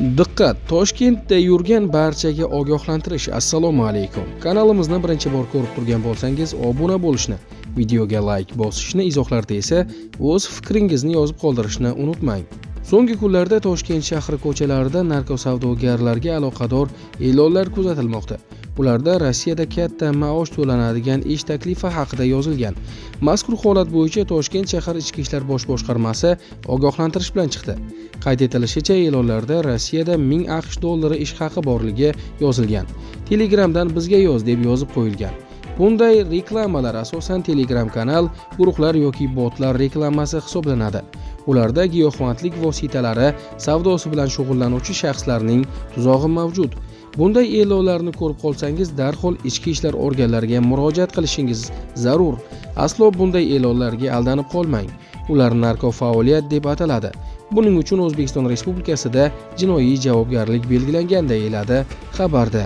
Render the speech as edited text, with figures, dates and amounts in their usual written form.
Diqqat! Toshkentda yurgan barchaga ogohlantirish. Assalomu alaykum. Kanalimizni birinchi bor ko'rib turgan bo'lsangiz, obuna bo'lishni, videoga like bosishni, izohlarda esa o'z fikringizni yozib qoldirishni unutmang. So'nggi kunlarda Toshkent shahri ko'chalarida narkosavdogarlarga aloqador e'lonlar kuzatilmoqda. Ularda Rossiyada katta maosh to'lanadigan ish taklifi haqida yozilgan. Mazkur holat bo'yicha Toshkent shahar Ichki ishlar bosh boshqarmasi ogohlantirish bilan chiqdi. Qayd etilishicha, e'lonlarda Rossiyada 1000 AQSh dollari ish haqi borligi yozilgan. Telegramdan bizga yoz deb yozib qo'yilgan. Bunday reklamalar asosan Telegram kanal, guruhlar yoki botlar reklamasi hisoblanadi. Ularda giyohvandlik vositalari savdosi bilan shug'ullanuvchi shaxslarning tuzog'i mavjud. Bunday e'lonlarni ko'rib qolsangiz, darhol ichki ishlar organlariga murojaat qilishingiz zarur. Aslo bunday e'lonlarga aldanib qolmang. Ular narkofaoliyat deb ataladi. Buning uchun O'zbekiston Respublikasida jinoiy javobgarlik belgilangan deyiladi xabarda.